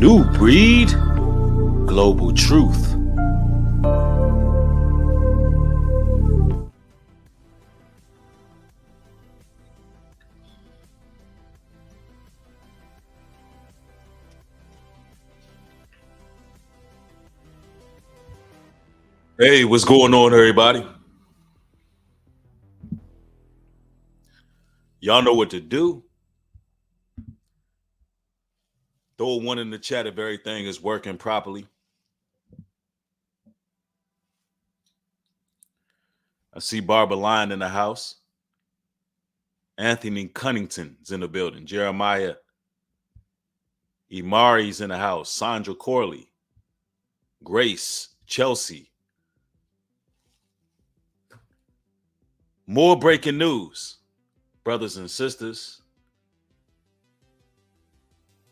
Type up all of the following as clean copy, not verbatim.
New breed, global truth. Hey, what's going on, everybody? Y'all know what to do. Throw a one in the chat if everything is working properly. I see Barbara Lyon in the house. Anthony Cunnington's in the building. Jeremiah Imari's in the house. Sandra Corley. Grace. Chelsea. More breaking news, brothers and sisters.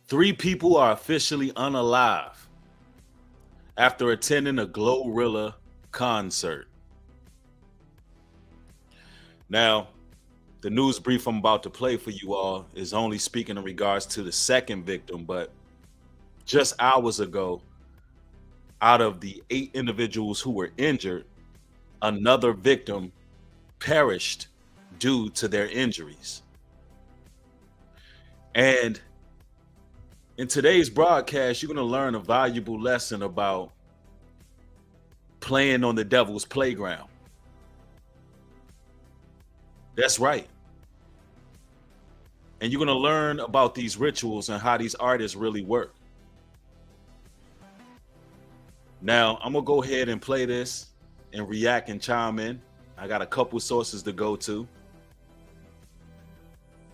3 people are officially unalive after attending a Glorilla concert. Now, the news brief I'm about to play for you all is only speaking in regards to the second victim, but just hours ago, out of the 8 individuals who were injured, another victim perished due to their injuries. And in today's broadcast, you're going to learn a valuable lesson about playing on the devil's playground. That's right. And you're going to learn about these rituals and how these artists really work. Now, I'm going to go ahead and play this and react and chime in. I got a couple sources to go to.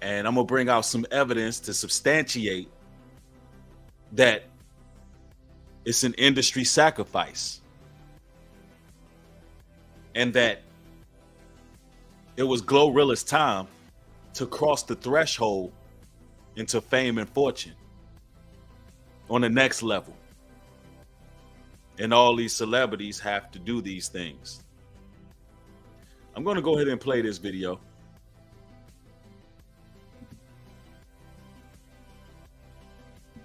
And I'm going to bring out some evidence to substantiate that it's an industry sacrifice. And that it was Glorilla's time to cross the threshold into fame and fortune on the next level. And all these celebrities have to do these things. I'm going to go ahead and play this video.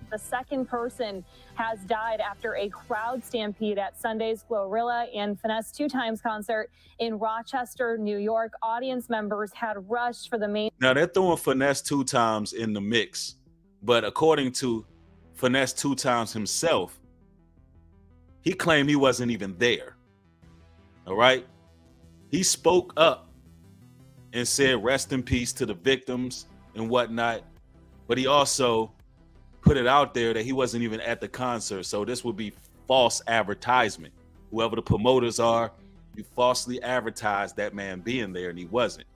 The second person has died after a crowd stampede at Sunday's Glorilla and Finesse 2 Times concert in Rochester, New York. Audience members had rushed for the main. Now they're throwing Finesse 2 Times in the mix, but according to Finesse 2 Times himself, he claimed he wasn't even there. All right. He spoke up and said rest in peace to the victims and whatnot, but he also put it out there that he wasn't even at the concert. So this would be false advertisement. Whoever the promoters are, you falsely advertised that man being there and he wasn't.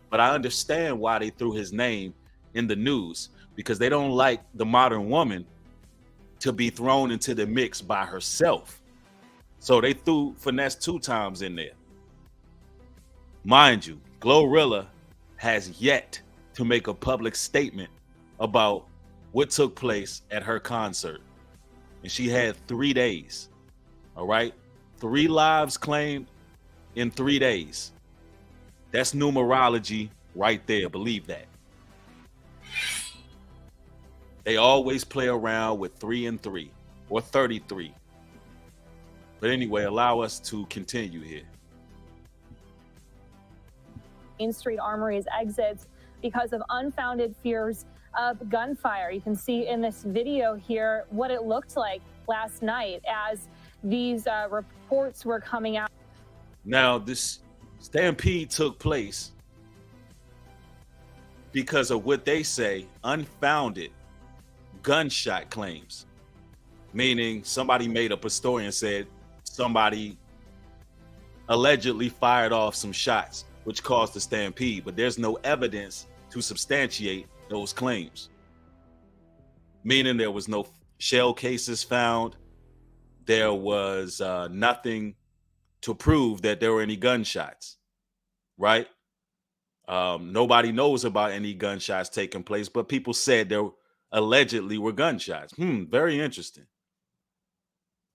But I understand why they threw his name in the news, because they don't like the modern woman to be thrown into the mix by herself. So they threw Finesse 2 Times in there. Mind you, Glorilla has yet to make a public statement about what took place at her concert. And she had 3 days. All right. 3 lives claimed in 3 days. That's numerology right there. Believe that. They always play around with 3 and 3 or 33. But anyway, allow us to continue here. Main Street Armory's exits because of unfounded fears of gunfire. You can see in this video here what it looked like last night as these reports were coming out. Now, this stampede took place because of what they say unfounded gunshot claims, meaning somebody made up a story and said somebody allegedly fired off some shots, which caused the stampede, but there's no evidence to substantiate those claims. Meaning there was no shell cases found. There was nothing to prove that there were any gunshots, right? Nobody knows about any gunshots taking place, but people said there allegedly were gunshots. Very interesting.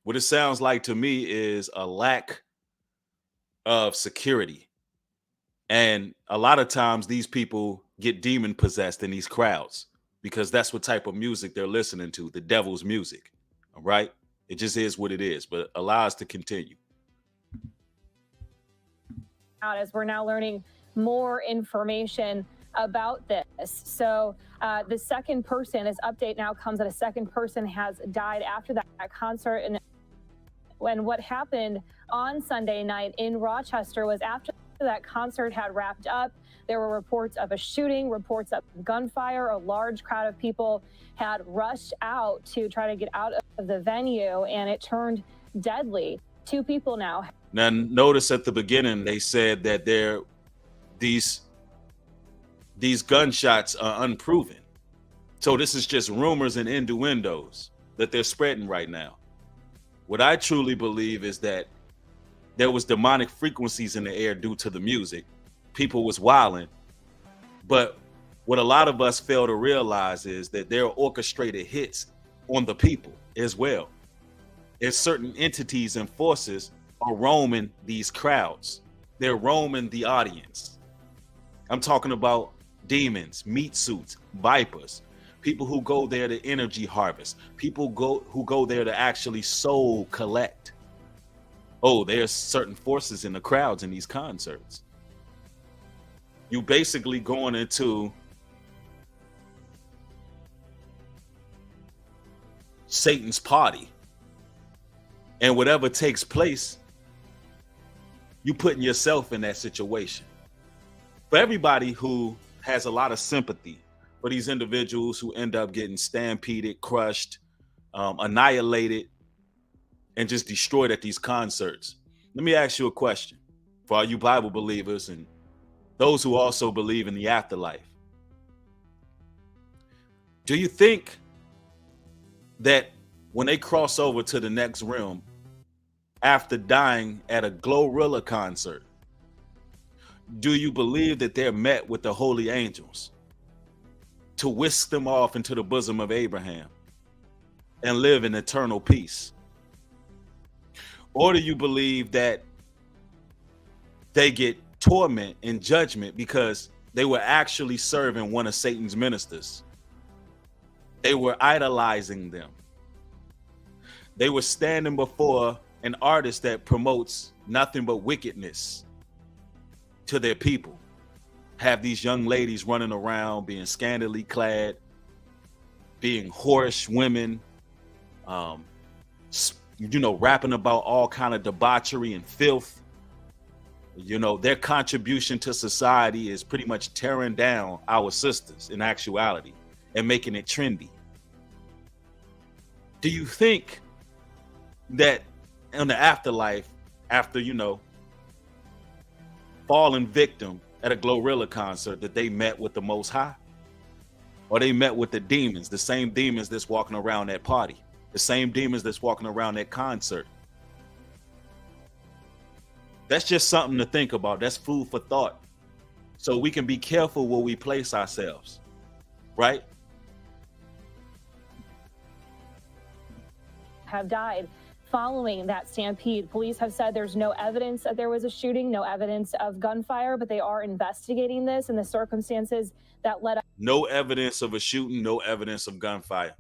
What it sounds like to me is a lack of security. And a lot of times these people get demon possessed in these crowds because that's what type of music they're listening to, the devil's music. All right. It just is what it is, but allow us to continue. As we're now learning more information about this. So the second person, this update now comes that a second person has died after that concert. And when what happened on Sunday night in Rochester was after that concert had wrapped up, there were reports of a shooting, reports of gunfire. A large crowd of people had rushed out to try to get out of the venue, and it turned deadly. 2 people now. Now, notice at the beginning, they said that these gunshots are unproven. So this is just rumors and innuendos that they're spreading right now. What I truly believe is that there was demonic frequencies in the air due to the music. People was wilding. But what a lot of us fail to realize is that there are orchestrated hits on the people as well. There's certain entities and forces are roaming these crowds. They're roaming the audience. I'm talking about demons, meat suits, vipers, people who go there to energy harvest, people who go there to actually soul collect. Oh, there's certain forces in the crowds in these concerts. You basically going into Satan's party, and whatever takes place, you putting yourself in that situation. For everybody who has a lot of sympathy for these individuals who end up getting stampeded, crushed, annihilated, and just destroyed at these concerts, let me ask you a question for all you Bible believers and those who also believe in the afterlife. Do you think that when they cross over to the next realm after dying at a Glorilla concert, do you believe that they're met with the holy angels to whisk them off into the bosom of Abraham and live in eternal peace? Or do you believe that they get torment and judgment because they were actually serving one of Satan's ministers? They were idolizing them. They were standing before an artist that promotes nothing but wickedness to their people. Have these young ladies running around being scantily clad, being whorish women, rapping about all kind of debauchery and filth. Their contribution to society is pretty much tearing down our sisters in actuality and making it trendy. Do you think that in the afterlife, after, falling victim at a Glorilla concert, that they met with the Most High? Or they met with the demons, the same demons that's walking around that party, the same demons that's walking around that concert? That's just something to think about. That's food for thought. So we can be careful where we place ourselves, right? Have died following that stampede. Police have said there's no evidence that there was a shooting, no evidence of gunfire, but they are investigating this and the circumstances that led up. No evidence of a shooting, no evidence of gunfire.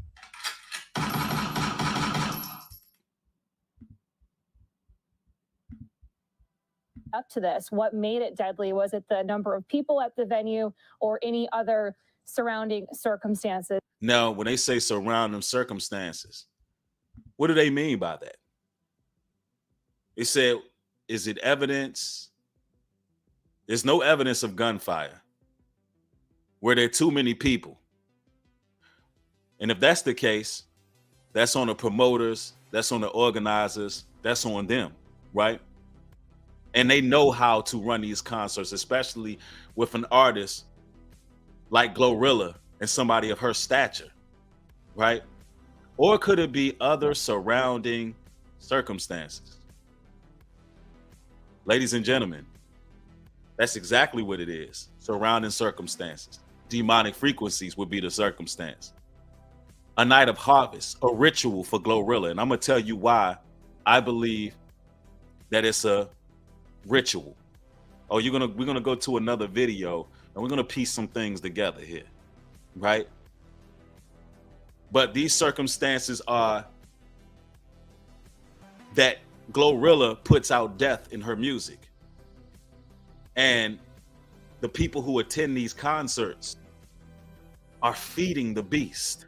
Up to this, what made it deadly? Was it the number of people at the venue or any other surrounding circumstances? Now, when they say surrounding circumstances, what do they mean by that? They said, is it evidence? There's no evidence of gunfire. Were there too many people? And if that's the case, that's on the promoters, that's on the organizers, that's on them, right? And they know how to run these concerts, especially with an artist like Glorilla and somebody of her stature, right? Or could it be other surrounding circumstances? Ladies and gentlemen, that's exactly what it is. Surrounding circumstances. Demonic frequencies would be the circumstance. A night of harvest, a ritual for Glorilla. And I'm going to tell you why I believe that it's a ritual. Oh, we're gonna go to another video and we're gonna piece some things together here, right? But these circumstances are that Glorilla puts out death in her music. And the people who attend these concerts are feeding the beast.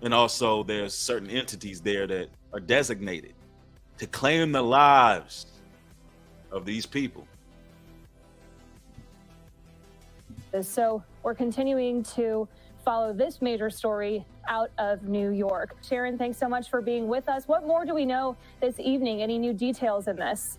And also there's certain entities there that are designated to claim the lives of these people. So we're continuing to follow this major story out of New York. Sharon, thanks so much for being with us. What more do we know this evening? Any new details in this?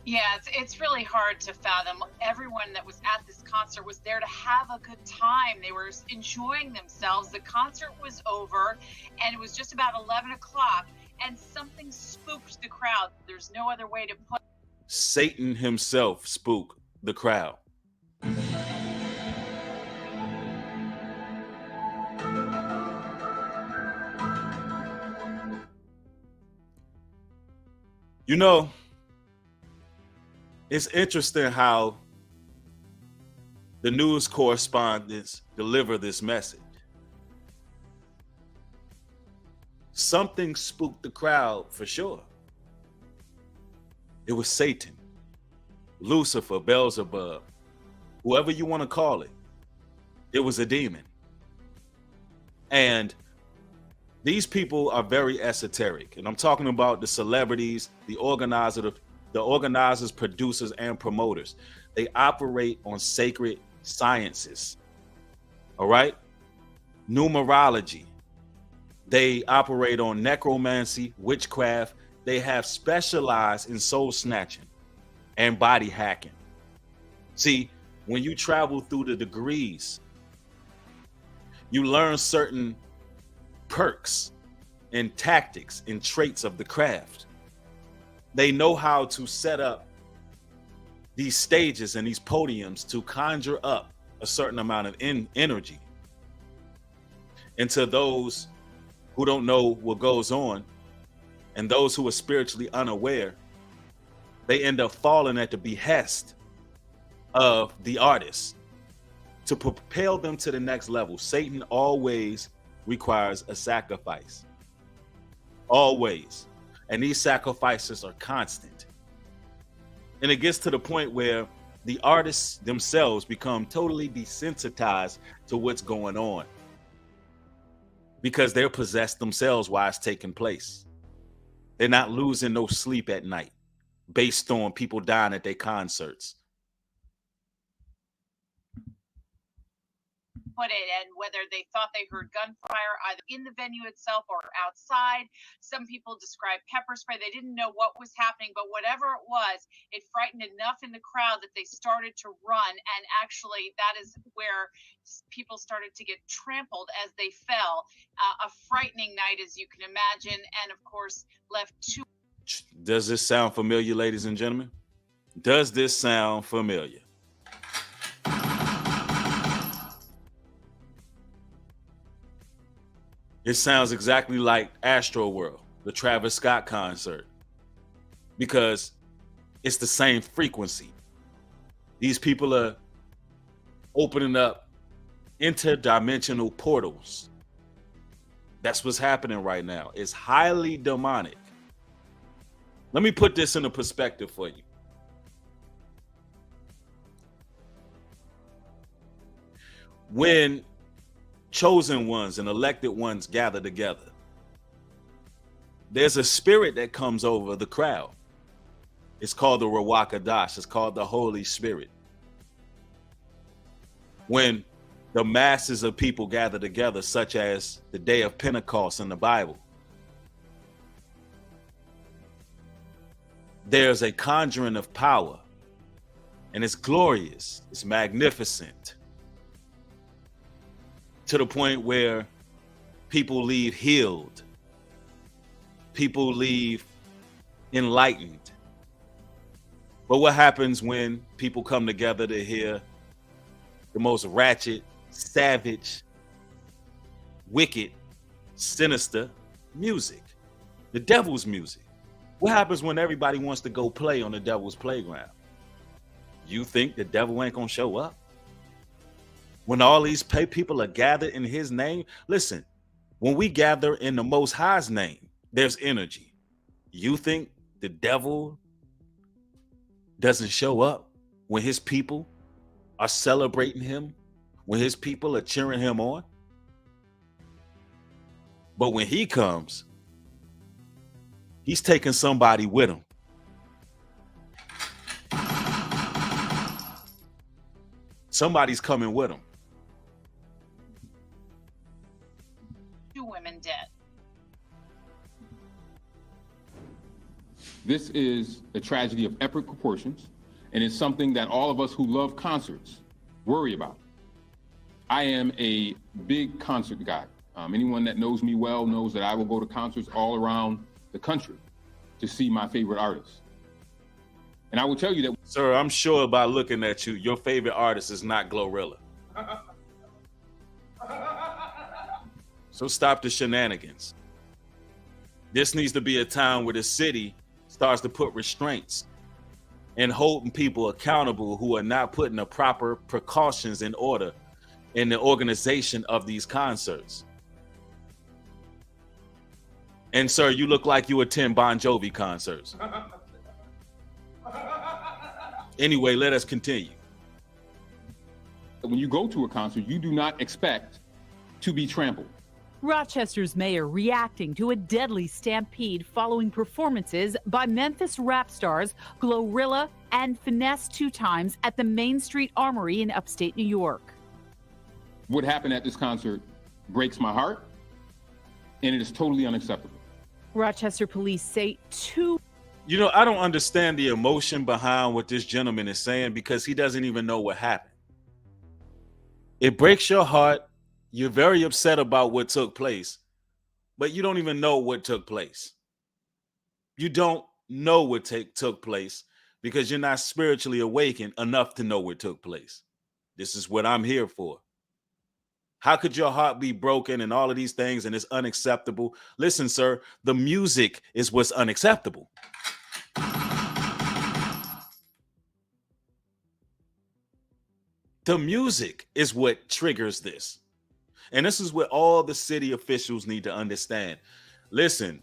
Yeah, it's really hard to fathom. Everyone that was at this concert was there to have a good time. They were enjoying themselves. The concert was over, and it was just about 11 o'clock, and something spooked the crowd. There's no other way to put it. Satan himself spooked the crowd. You know, it's interesting how the news correspondents deliver this message. Something spooked the crowd for sure. It was Satan, Lucifer, Beelzebub, whoever you want to call it. It was a demon. And these people are very esoteric. And I'm talking about the celebrities, the organizers, producers, and promoters. They operate on sacred sciences. All right? Numerology. They operate on necromancy, witchcraft. They have specialized in soul snatching and body hacking. See, when you travel through the degrees, you learn certain perks and tactics and traits of the craft. They know how to set up these stages and these podiums to conjure up a certain amount of energy. And to those who don't know what goes on, and those who are spiritually unaware, they end up falling at the behest of the artist to propel them to the next level. Satan always requires a sacrifice. Always. And these sacrifices are constant. And it gets to the point where the artists themselves become totally desensitized to what's going on, because they're possessed themselves while it's taking place. They're not losing no sleep at night based on people dying at their concerts. Put it, and whether they thought they heard gunfire either in the venue itself or outside. Some people described pepper spray. They didn't know what was happening, but whatever it was, it frightened enough in the crowd that they started to run. And actually, that is where people started to get trampled as they fell. A frightening night, as you can imagine, and of course, left two. Does this sound familiar, ladies and gentlemen? Does this sound familiar? It sounds exactly like Astro World, the Travis Scott concert, because it's the same frequency. These people are opening up interdimensional portals. That's what's happening right now. It's highly demonic. Let me put this in a perspective for you. When chosen ones and elected ones gather together, there's a spirit that comes over the crowd. It's called the Ruach Hadash. It's called the Holy Spirit. When the masses of people gather together, such as the day of Pentecost in the Bible, there's a conjuring of power, and it's glorious, it's magnificent, to the point where people leave healed, people leave enlightened. But what happens when people come together to hear the most ratchet, savage, wicked, sinister music, the devil's music? What happens when everybody wants to go play on the devil's playground? You think the devil ain't gonna show up? When all these people are gathered in his name? Listen, when we gather in the Most High's name, there's energy. You think the devil doesn't show up when his people are celebrating him, when his people are cheering him on? But when he comes, he's taking somebody with him. Somebody's coming with him. 2 women dead. This is a tragedy of epic proportions, and it's something that all of us who love concerts worry about. I am a big concert guy. Anyone that knows me well knows that I will go to concerts all around the country to see my favorite artists. And I will tell you that— Sir, I'm sure by looking at you, your favorite artist is not Glorilla. So stop the shenanigans. This needs to be a time where the city starts to put restraints and holding people accountable who are not putting the proper precautions in order in the organization of these concerts. And sir, you look like you attend Bon Jovi concerts. Anyway, let us continue. when you go to a concert, you do not expect to be trampled. Rochester's mayor reacting to a deadly stampede following performances by Memphis rap stars Glorilla and Finesse 2 times at the Main Street Armory in upstate New York. What happened at this concert breaks my heart, and it is totally unacceptable. Rochester police say 2— You know, I don't understand the emotion behind what this gentleman is saying because he doesn't even know what happened. It breaks your heart. You're very upset about what took place, but you don't even know what took place. You don't know what took place because you're not spiritually awakened enough to know what took place. This is what I'm here for. How could your heart be broken and all of these things and it's unacceptable? Listen, sir, the music is what's unacceptable. The music is what triggers this. And this is what all the city officials need to understand. Listen,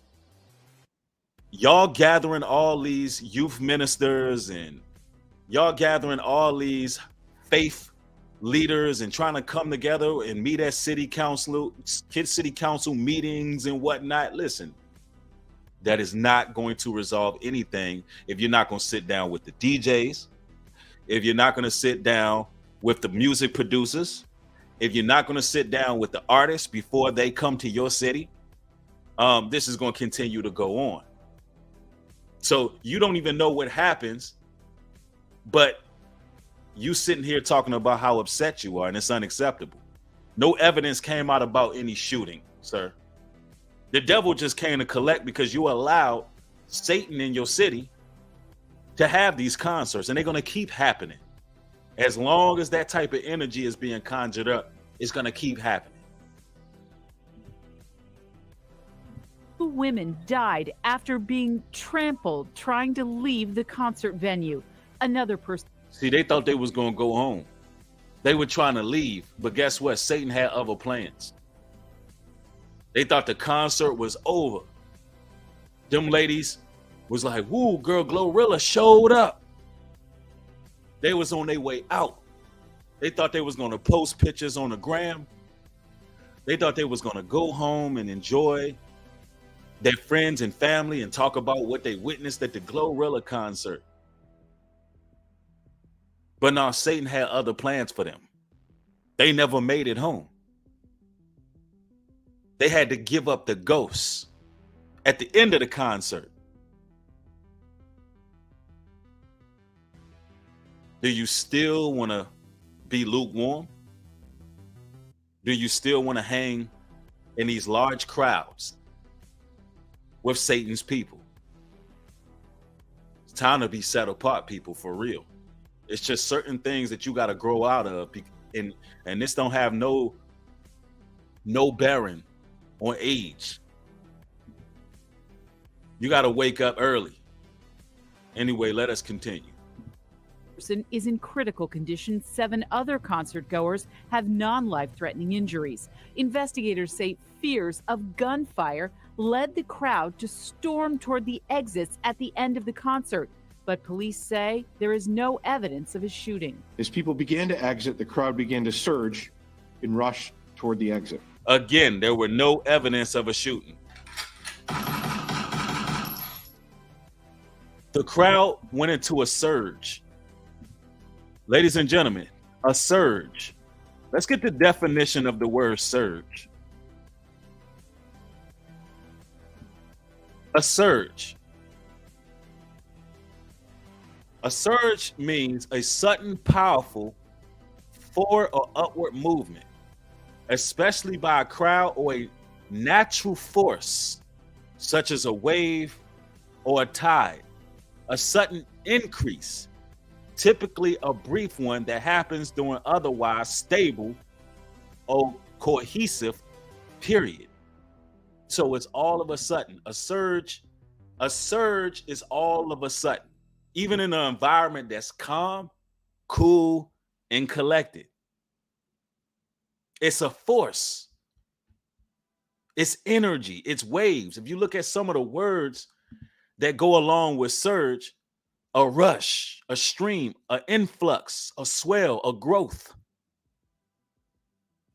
y'all gathering all these youth ministers and y'all gathering all these faith leaders and trying to come together and meet at city council meetings and whatnot. Listen, that is not going to resolve anything if you're not going to sit down with the DJs, if you're not going to sit down with the music producers, if you're not going to sit down with the artists before they come to your city. This is going to continue to go on. So you don't even know what happens, but you sitting here talking about how upset you are, and it's unacceptable. No evidence came out about any shooting, sir. The devil just came to collect because you allowed Satan in your city to have these concerts, and they're going to keep happening. As long as that type of energy is being conjured up, it's going to keep happening. 2 women died after being trampled trying to leave the concert venue. Another person— See, they thought they was going to go home. They were trying to leave, but guess what? Satan had other plans. They thought the concert was over. Them ladies was like, woo, girl, Glorilla showed up. They was on their way out. They thought they was going to post pictures on the gram. They thought they was going to go home and enjoy their friends and family and talk about what they witnessed at the Glorilla concert. But now Satan had other plans for them. They never made it home. They had to give up the ghosts at the end of the concert. Do you still want to be lukewarm? Do you still want to hang in these large crowds with Satan's people? It's time to be set apart, people, for real. It's just certain things that you got to grow out of, and this don't have no bearing on age. You got to wake up early. Anyway, let us continue. person is in critical condition. 7 other concert goers have non-life-threatening injuries. Investigators say fears of gunfire led the crowd to storm toward the exits at the end of the concert. But police say there is no evidence of a shooting. As people began to exit, the crowd began to surge and rush toward the exit. Again, there were no evidence of a shooting. The crowd went into a surge. Ladies and gentlemen, a surge. Let's get the definition of the word surge. A surge. A surge means a sudden, powerful forward or upward movement, especially by a crowd or a natural force, such as a wave or a tide. A sudden increase, typically a brief one that happens during otherwise stable or cohesive period. So it's all of a sudden. A surge is all of a sudden. Even in an environment that's calm, cool, and collected. It's a force. It's energy. It's waves. If you look at some of the words that go along with surge, a rush, a stream, an influx, a swell, a growth,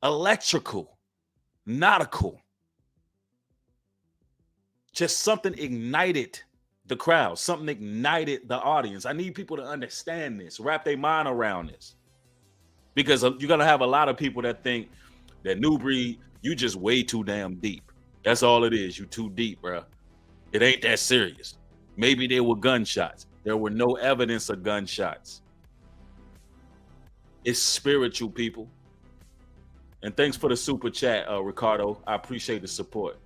electrical, nautical. Just something ignited the crowd, something ignited the audience. I need people to understand this, wrap their mind around this. Because you're going to have a lot of people that think that New Breed, you just way too damn deep. That's all it is. You too deep, bro. It ain't that serious. Maybe there were gunshots. There were no evidence of gunshots. It's spiritual, people. And thanks for the super chat, Ricardo. I appreciate the support.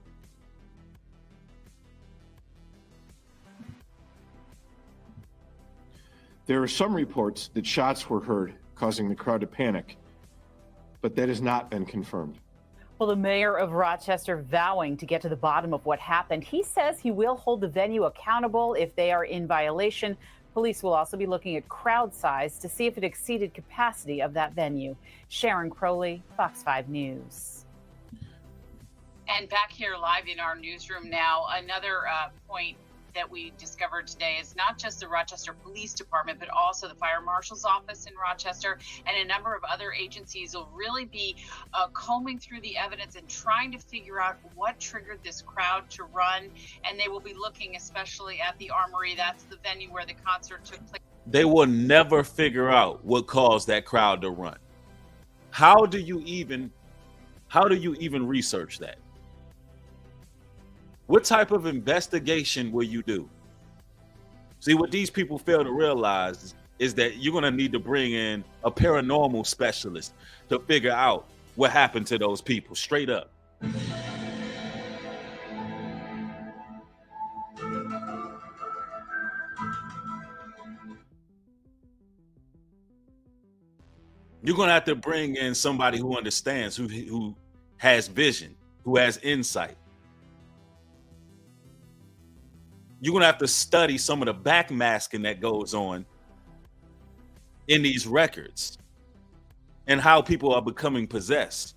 There are some reports that shots were heard, causing the crowd to panic, but that has not been confirmed. Well, the mayor of Rochester vowing to get to the bottom of what happened. He says he will hold the venue accountable if they are in violation. Police will also be looking at crowd size to see if it exceeded capacity of that venue. Sharon Crowley, Fox 5 News. And back here live in our newsroom now, another point that we discovered today is not just the Rochester Police Department, but also the Fire Marshal's Office in Rochester and a number of other agencies will really be combing through the evidence and trying to figure out what triggered this crowd to run. And they will be looking especially at the Armory. That's the venue where the concert took place. They will never figure out what caused that crowd to run. How do you even research that? What type of investigation will you do? See, what these people fail to realize is that you're going to need to bring in a paranormal specialist to figure out what happened to those people, straight up. You're going to have to bring in somebody who understands, who has vision, who has insight. You're going to have to study some of the backmasking that goes on in these records and how people are becoming possessed.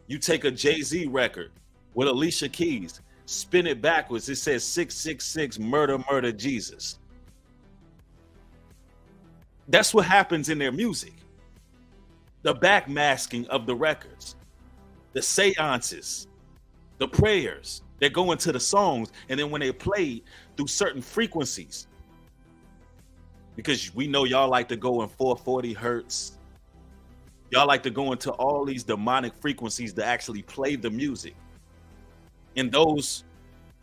You take a Jay-Z record with Alicia Keys, spin it backwards, it says 666 murder, murder, Jesus. That's what happens in their music. The backmasking of the records, the seances, the prayers that go into the songs, and then when they play through certain frequencies, because we know y'all like to go in 440 hertz, y'all like to go into all these demonic frequencies to actually play the music. And those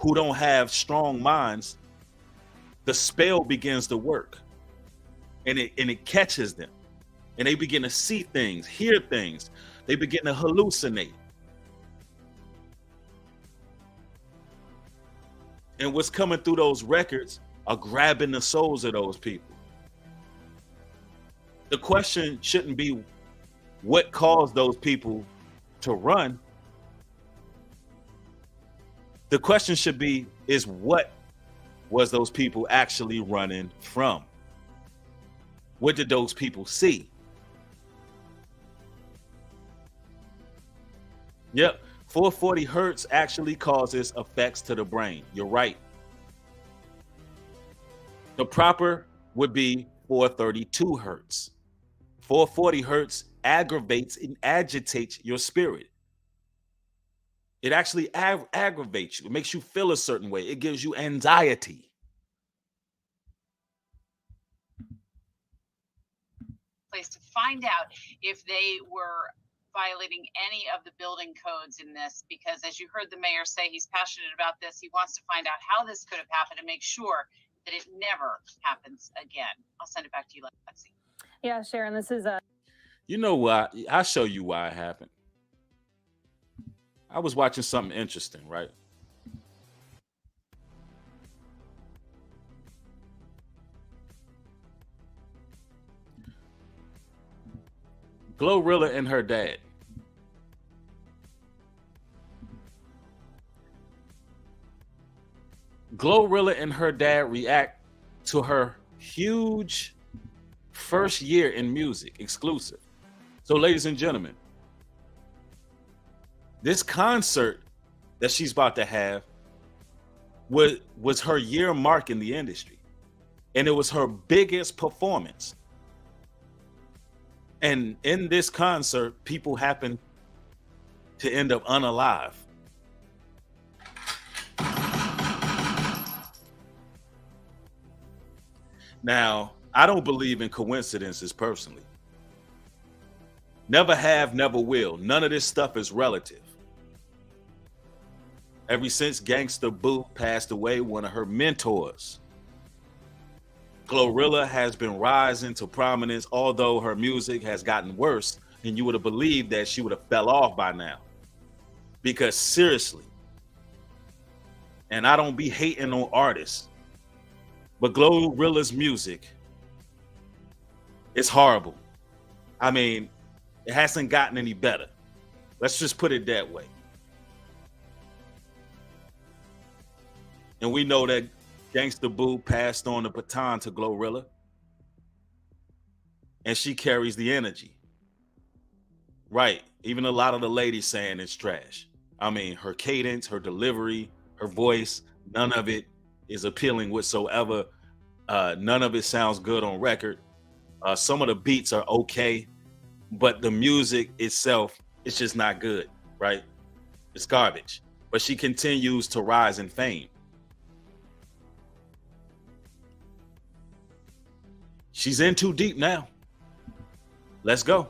who don't have strong minds, the spell begins to work, and it catches them, and they begin to see things, hear things, they begin to hallucinate. And what's coming through those records are grabbing the souls of those people. The question shouldn't be what caused those people to run. The question should be is what was those people actually running from? What did those people see? Yep, 440 hertz actually causes effects to the brain. You're right. The proper would be 432 hertz. 440 hertz aggravates and agitates your spirit. It actually aggravates you. It makes you feel a certain way. It gives you anxiety. Place to find out if they were violating any of the building codes in this, because as you heard the mayor say, he's passionate about this. He wants to find out how this could have happened and make sure that it never happens again. I'll send it back to you, Lexi. Yeah, Sharon, this is a. You know why? I'll show you why it happened. I was watching something interesting, right? Glorilla and her dad. Glorilla and her dad react to her huge first year in music, exclusive. So, ladies and gentlemen, this concert that she's about to have was her year mark in the industry. And it was her biggest performance. And in this concert, people happen to end up unalive. Now, I don't believe in coincidences personally. Never have, never will. None of this stuff is relative. Ever since Gangsta Boo passed away, one of her mentors, Glorilla has been rising to prominence, although her music has gotten worse, and you would have believed that she would have fell off by now. Because seriously, and I don't be hating on artists, but Glorilla's music is horrible. I mean, it hasn't gotten any better. Let's just put it that way. And we know that Gangsta Boo passed on the baton to Glorilla, and she carries the energy. Right. Even a lot of the ladies saying it's trash. I mean, her cadence, her delivery, her voice, none of it is appealing whatsoever. None of it sounds good on record. Some of the beats are okay, but the music itself, it's just not good, right? It's garbage. But she continues to rise in fame. She's in too deep now. Let's go.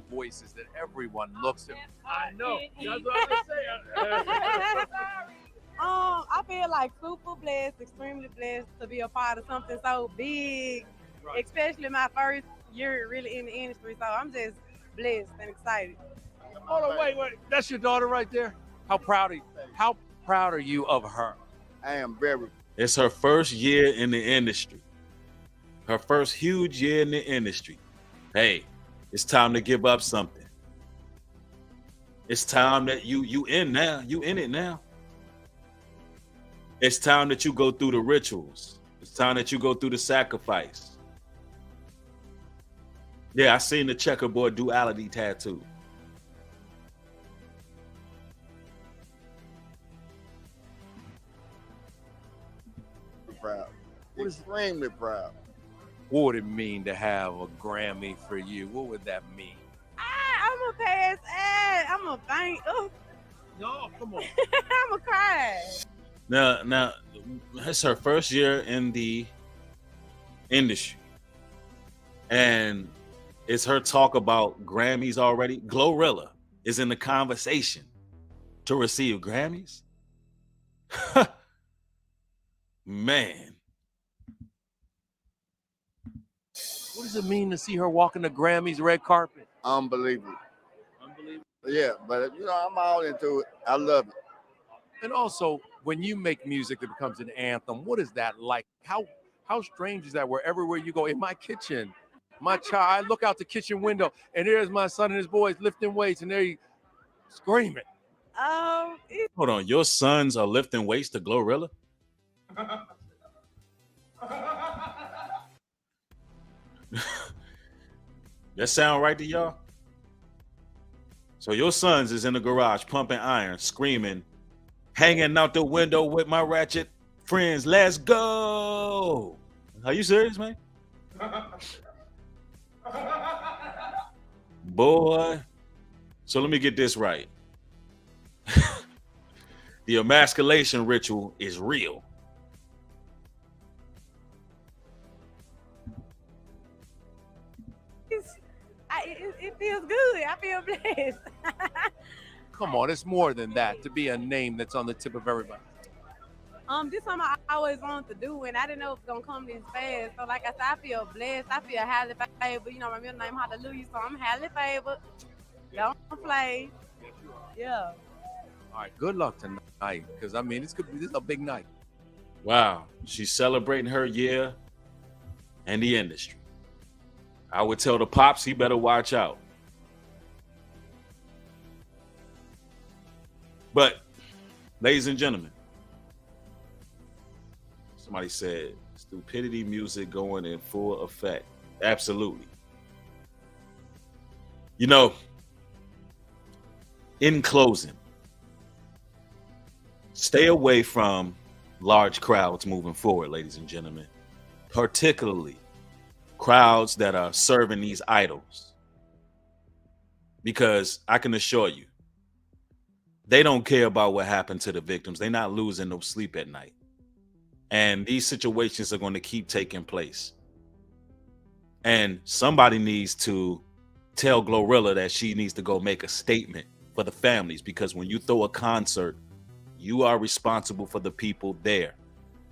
Voices that everyone looks at. I know. That's what I'm saying. I feel like super blessed, extremely blessed to be a part of something so big, Right. especially my first year really in the industry. So I'm just blessed and excited. Hold on, wait. That's your daughter right there? How proud are you of her? I am very. It's her first year in the industry. Her first huge year in the industry. Hey, it's time to give up something. It's time that you in now. You in it now. It's time that you go through the rituals. It's time that you go through the sacrifice. Yeah, I seen the checkerboard duality tattoo. Proud. Extremely proud. What would it mean to have a Grammy for you? What would that mean? I'm a pass ad. I'm a faint. Oh, No, come on. I'm a cry. Now, it's her first year in the industry. And it's her talk about Grammys already. Glorilla is in the conversation to receive Grammys. Man. What does it mean to see her walking the Grammys red carpet? Unbelievable. Yeah, but I'm all into it. I love it. And also, when you make music that becomes an anthem, what is that like? How strange is that? Where everywhere you go, in my kitchen, my child, I look out the kitchen window, and there's my son and his boys lifting weights, and they're screaming. Hold on, your sons are lifting weights to Glorilla? That sound right to y'all? So your sons is in the garage pumping iron, screaming, hanging out the window with my ratchet friends. Let's go. Are you serious, man? Boy. So let me get this right. The emasculation ritual is real. It feels good. I feel blessed. Come on, it's more than that to be a name that's on the tip of everybody. This something I always wanted to do, and I didn't know it was gonna come this fast. So, like I said, I feel blessed. I feel highly favored. You know, my middle name Hallelujah, so I'm highly favored. Don't play. Yeah. All right, good luck tonight, because I mean, this is a big night. Wow, she's celebrating her year and the industry. I would tell the pops he better watch out. But, ladies and gentlemen, somebody said stupidity music going in full effect. Absolutely. You know, in closing, stay away from large crowds moving forward, ladies and gentlemen, particularly crowds that are serving these idols. Because I can assure you, they don't care about what happened to the victims. They're not losing no sleep at night. And these situations are going to keep taking place. And somebody needs to tell Glorilla that she needs to go make a statement for the families, because when you throw a concert, you are responsible for the people there.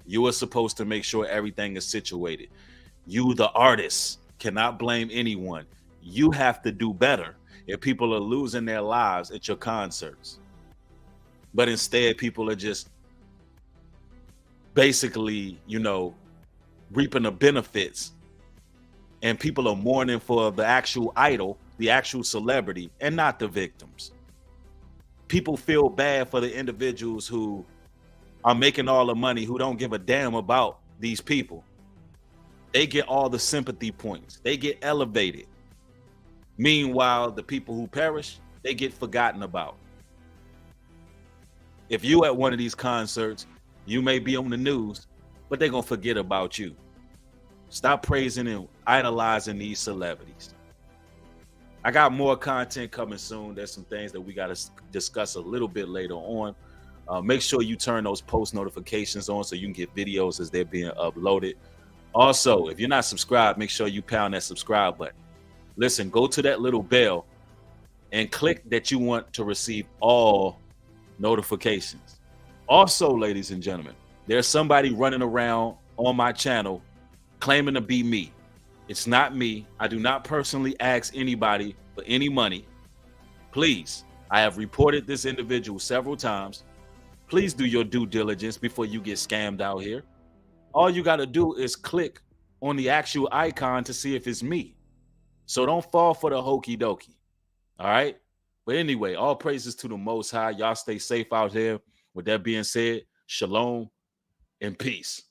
You are supposed to make sure everything is situated. You, the artist, cannot blame anyone. You have to do better if people are losing their lives at your concerts. But instead, people are just basically, you know, reaping the benefits. And people are mourning for the actual idol, the actual celebrity, and not the victims. People feel bad for the individuals who are making all the money, who don't give a damn about these people. They get all the sympathy points. They get elevated. Meanwhile, the people who perish, they get forgotten about. If you at one of these concerts, you may be on the news, but they're going to forget about you. Stop praising and idolizing these celebrities. I got more content coming soon. There's some things that we got to discuss a little bit later on. Make sure you turn those post notifications on so you can get videos as they're being uploaded. Also, if you're not subscribed, make sure you pound that subscribe button. Listen, go to that little bell and click that you want to receive all notifications. Also, ladies and gentlemen, there's somebody running around on my channel claiming to be me. It's not me. I do not personally ask anybody for any money. Please, I have reported this individual several times. Please do your due diligence before you get scammed out here. All you got to do is click on the actual icon to see if it's me. So don't fall for the hokey dokey. All right. But anyway, all praises to the Most High. Y'all stay safe out here. With that being said, shalom and peace.